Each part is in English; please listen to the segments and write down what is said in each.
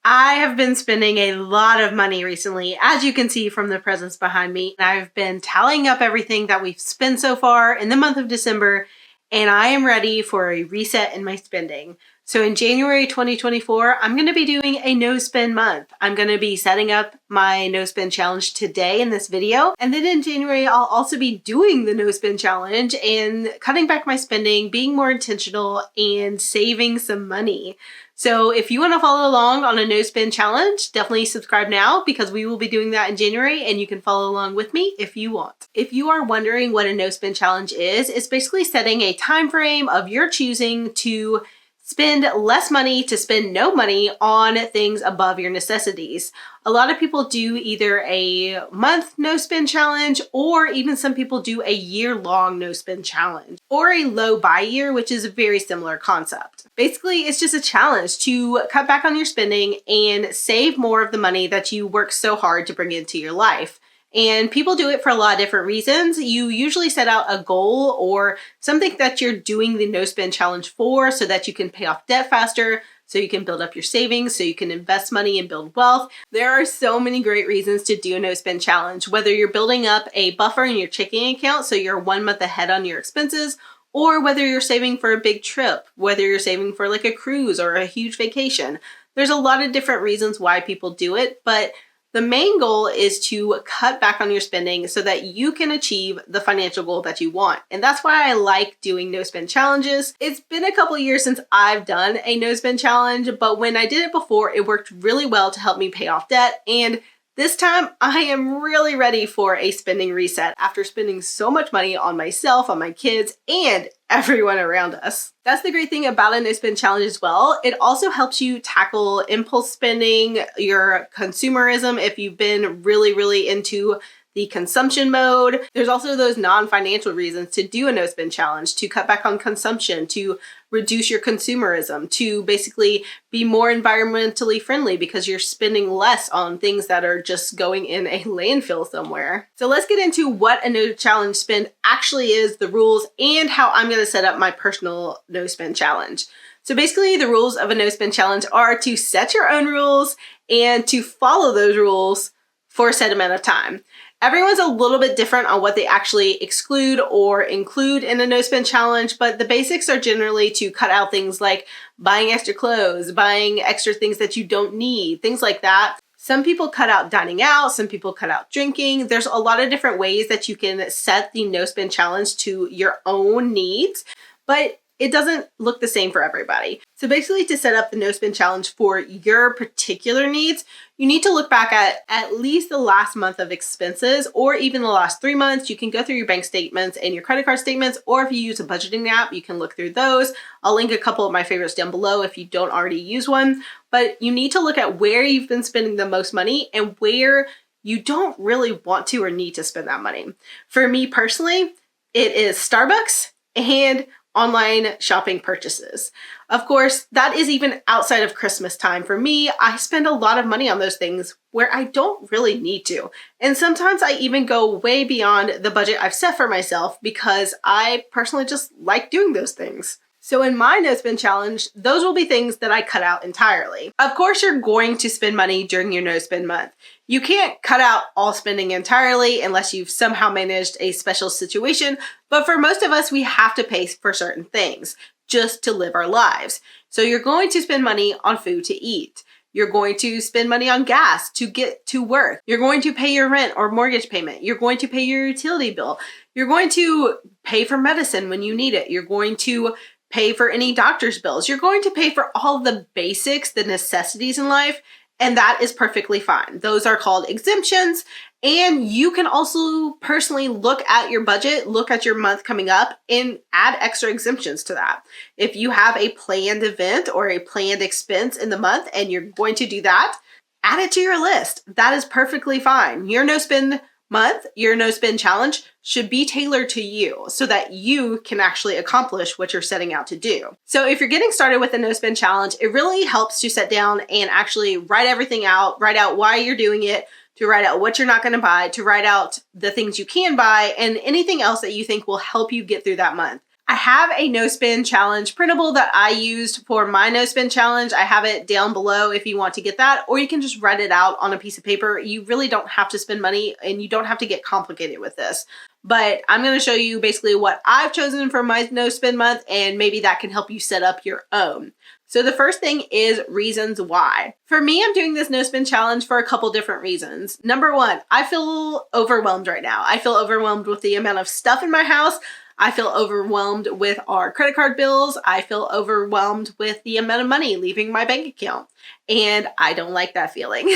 I have been spending a lot of money recently, as you can see from the presents behind me. I've been tallying up everything that we've spent so far in the month of December, and I am ready for a reset in my spending. So in January 2024, I'm going to be doing a no spend month. I'm going to be setting up my no spend challenge today in this video. And then in January, I'll also be doing the no spend challenge and cutting back my spending, being more intentional, and saving some money. So if you want to follow along on a no spend challenge, definitely subscribe now because we will be doing that in January and you can follow along with me if you want. If you are wondering what a no spend challenge is, it's basically setting a time frame of your choosing to spend less money to spend no money on things above your necessities. A lot of people do either a month no spend challenge, or even some people do a year-long no spend challenge, or a low buy year, which is a very similar concept. Basically, it's just a challenge to cut back on your spending and save more of the money that you work so hard to bring into your life. And people do it for a lot of different reasons. You usually set out a goal or something that you're doing the no spend challenge for so that you can pay off debt faster, so you can build up your savings, so you can invest money and build wealth. There are so many great reasons to do a no spend challenge, whether you're building up a buffer in your checking account so you're 1 month ahead on your expenses, or whether you're saving for a big trip, whether you're saving for like a cruise or a huge vacation. There's a lot of different reasons why people do it, but the main goal is to cut back on your spending so that you can achieve the financial goal that you want. And that's why I like doing no spend challenges. It's been a couple of years since I've done a no spend challenge, but when I did it before, it worked really well to help me pay off debt. And this time, I am really ready for a spending reset after spending so much money on myself, on my kids, and everyone around us. That's the great thing about a no spend challenge as well. It also helps you tackle impulse spending, your consumerism if you've been really into the consumption mode. There's also those non-financial reasons to do a no spend challenge, to cut back on consumption, to reduce your consumerism, to basically be more environmentally friendly because you're spending less on things that are just going in a landfill somewhere. So let's get into what a no challenge spend actually is, the rules, and how I'm going to set up my personal no spend challenge. So basically the rules of a no spend challenge are to set your own rules and to follow those rules for a set amount of time. Everyone's a little bit different on what they actually exclude or include in a no spend challenge, but the basics are generally to cut out things like buying extra clothes, buying extra things that you don't need, things like that. Some people cut out dining out, some people cut out drinking. There's a lot of different ways that you can set the no spend challenge to your own needs, but it doesn't look the same for everybody. So basically, to set up the no spend challenge for your particular needs, you need to look back at least the last month of expenses, or even the last 3 months. You can go through your bank statements and your credit card statements, or if you use a budgeting app, you can look through those. I'll link a couple of my favorites down below if you don't already use one. But you need to look at where you've been spending the most money and where you don't really want to or need to spend that money. For me personally, it is Starbucks and online shopping purchases. Of course, that is even outside of Christmas time. For me, I spend a lot of money on those things where I don't really need to. And sometimes I even go way beyond the budget I've set for myself because I personally just like doing those things. So in my no spend challenge, those will be things that I cut out entirely. Of course, you're going to spend money during your no spend month. You can't cut out all spending entirely unless you've somehow managed a special situation. But for most of us, we have to pay for certain things just to live our lives. So you're going to spend money on food to eat. You're going to spend money on gas to get to work. You're going to pay your rent or mortgage payment. You're going to pay your utility bill. You're going to pay for medicine when you need it. You're going to pay for any doctor's bills. You're going to pay for all the basics, the necessities in life, and that is perfectly fine. Those are called exemptions. And you can also personally look at your budget, look at your month coming up, and add extra exemptions to that. If you have a planned event or a planned expense in the month and you're going to do that, add it to your list. That is perfectly fine. Your no spend month, your no spend challenge should be tailored to you so that you can actually accomplish what you're setting out to do. So if you're getting started with a no spend challenge, it really helps to sit down and actually write everything out, write out why you're doing it, to write out what you're not going to buy, to write out the things you can buy, and anything else that you think will help you get through that month. I have a no spend challenge printable that I used for my no spend challenge. I have it down below if you want to get that, or you can just write it out on a piece of paper. You really don't have to spend money and you don't have to get complicated with this. But I'm going to show you basically what I've chosen for my no spend month, and maybe that can help you set up your own. So the first thing is reasons why. For me, I'm doing this no spend challenge for a couple different reasons. Number one, I feel overwhelmed right now. I feel overwhelmed with the amount of stuff in my house. I feel overwhelmed with our credit card bills. I feel overwhelmed with the amount of money leaving my bank account. And I don't like that feeling.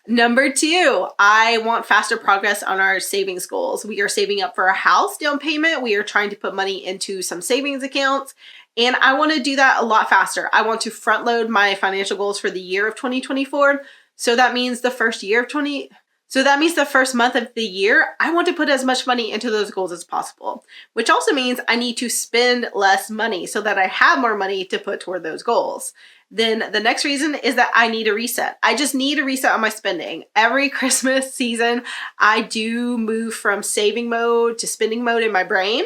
Number two, I want faster progress on our savings goals. We are saving up for a house down payment. We are trying to put money into some savings accounts. And I want to do that a lot faster. I want to front load my financial goals for the year of 2024. So that means the first month of the year, I want to put as much money into those goals as possible, which also means I need to spend less money so that I have more money to put toward those goals. Then the next reason is that I need a reset. I just need a reset on my spending. Every Christmas season, I do move from saving mode to spending mode in my brain.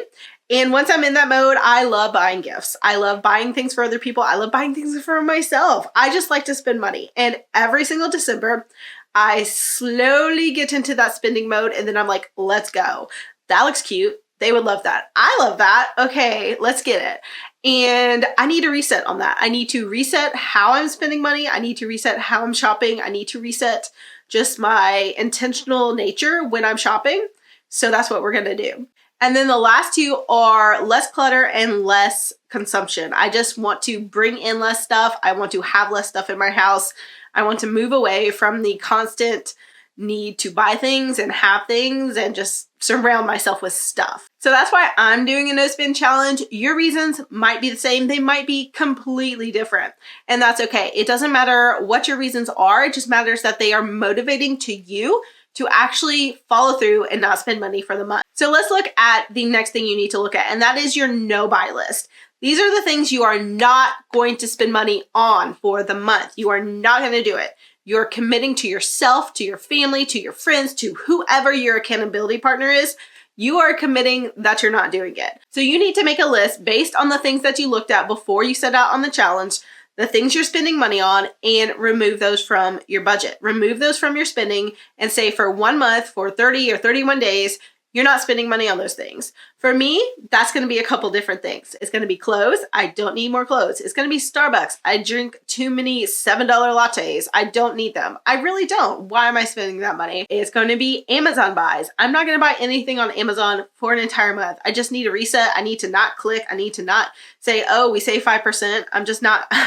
And once I'm in that mode, I love buying gifts. I love buying things for other people. I love buying things for myself. I just like to spend money. And every single December, I slowly get into that spending mode, and then I'm like, let's go. That looks cute. They would love that. I love that. Okay, let's get it. And I need a reset on that. I need to reset how I'm spending money. I need to reset how I'm shopping. I need to reset just my intentional nature when I'm shopping. So that's what we're going to do. And then the last two are less clutter and less consumption. I just want to bring in less stuff. I want to have less stuff in my house. I want to move away from the constant need to buy things and have things and just surround myself with stuff. So that's why I'm doing a no spend challenge. Your reasons might be the same. They might be completely different. And that's okay. It doesn't matter what your reasons are. It just matters that they are motivating to you to actually follow through and not spend money for the month. So let's look at the next thing you need to look at, and that is your no buy list. These are the things you are not going to spend money on for the month. You are not going to do it. You're committing to yourself, to your family, to your friends, to whoever your accountability partner is. You are committing that you're not doing it. So you need to make a list based on the things that you looked at before you set out on the challenge, the things you're spending money on, and remove those from your budget. Remove those from your spending and say for 1 month, for 30 or 31 days, you're not spending money on those things. For me, that's going to be a couple different things. It's going to be clothes. I don't need more clothes. It's going to be Starbucks. I drink too many $7 lattes. I don't need them. I really don't. Why am I spending that money? It's going to be Amazon buys. I'm not going to buy anything on Amazon for an entire month. I just need a reset. I need to not click. I need to not say, oh, we save 5%. I'm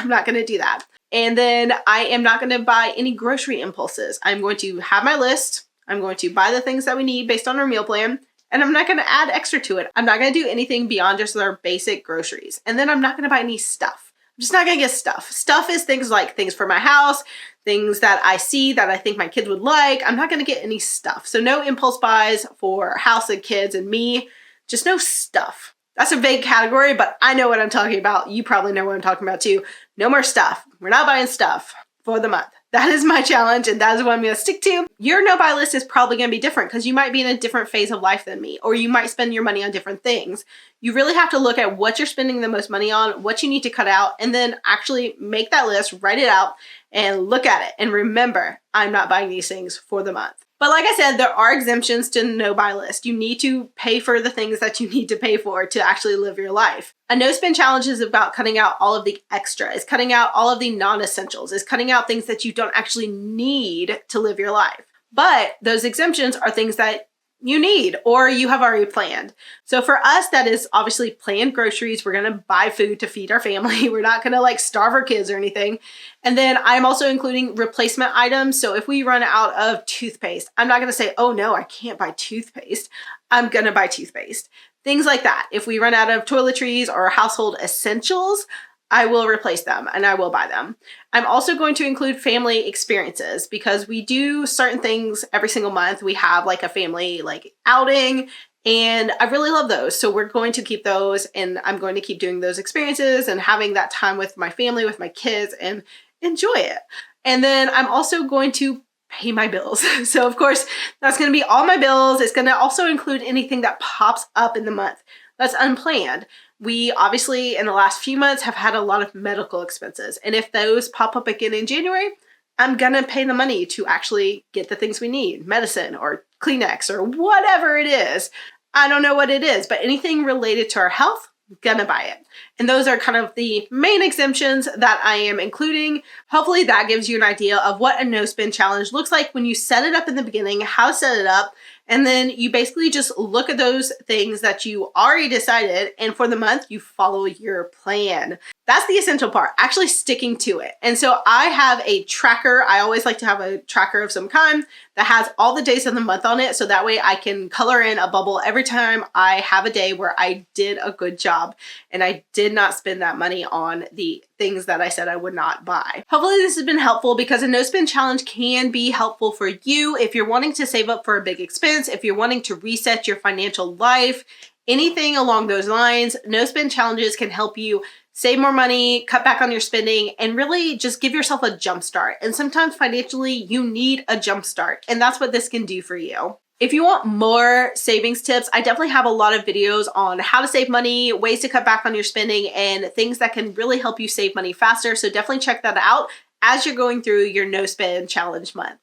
not going to do that. And then I am not going to buy any grocery impulses. I'm going to have my list. I'm going to buy the things that we need based on our meal plan, and I'm not going to add extra to it. I'm not going to do anything beyond just our basic groceries. And then I'm not going to buy any stuff. I'm just not going to get stuff. Stuff is things like things for my house, things that I see that I think my kids would like. I'm not going to get any stuff. So no impulse buys for house and kids and me, just no stuff. That's a vague category, but I know what I'm talking about. You probably know what I'm talking about too. No more stuff. We're not buying stuff for the month. That is my challenge, and that is what I'm going to stick to. Your no-buy list is probably going to be different because you might be in a different phase of life than me, or you might spend your money on different things. You really have to look at what you're spending the most money on, what you need to cut out, and then actually make that list, write it out, and look at it. And remember, I'm not buying these things for the month. But like I said, there are exemptions to the no-buy list. You need to pay for the things that you need to pay for to actually live your life. A no-spend challenge is about cutting out all of the extra. It's cutting out all of the non-essentials. It's cutting out things that you don't actually need to live your life. But those exemptions are things that you need or you have already planned. So for us, that is obviously planned groceries. We're going to buy food to feed our family. We're not going to like starve our kids or anything. And then I'm also including replacement items. So if we run out of toothpaste, I'm not going to say, oh no, I can't buy toothpaste. I'm going to buy toothpaste. Things like that. If we run out of toiletries or household essentials, I will replace them and I will buy them. I'm also going to include family experiences because we do certain things every single month. We have like a family like outing, and I really love those. So we're going to keep those, and I'm going to keep doing those experiences and having that time with my family, with my kids, and enjoy it. And then I'm also going to pay my bills. So of course, that's going to be all my bills. It's going to also include anything that pops up in the month. that's unplanned. We obviously in the last few months have had a lot of medical expenses. And if those pop up again in January, I'm gonna pay the money to actually get the things we need, medicine or Kleenex or whatever it is. I don't know what it is, but anything related to our health, gonna buy it. And those are kind of the main exemptions that I am including. Hopefully that gives you an idea of what a no spend challenge looks like when you set it up in the beginning, how to set it up, and then you basically just look at those things that you already decided, and for the month you follow your plan. That's the essential part, actually sticking to it. And so I have a tracker. I always like to have a tracker of some kind that has all the days of the month on it. So that way I can color in a bubble every time I have a day where I did a good job and I did not spend that money on the things that I said I would not buy. Hopefully this has been helpful, because a no spend challenge can be helpful for you if you're wanting to save up for a big expense, if you're wanting to reset your financial life, anything along those lines. No spend challenges can help you save more money, cut back on your spending, and really just give yourself a jump start. And sometimes financially, you need a jump start, and that's what this can do for you. If you want more savings tips, I definitely have a lot of videos on how to save money, ways to cut back on your spending, and things that can really help you save money faster. So definitely check that out as you're going through your no spend challenge month.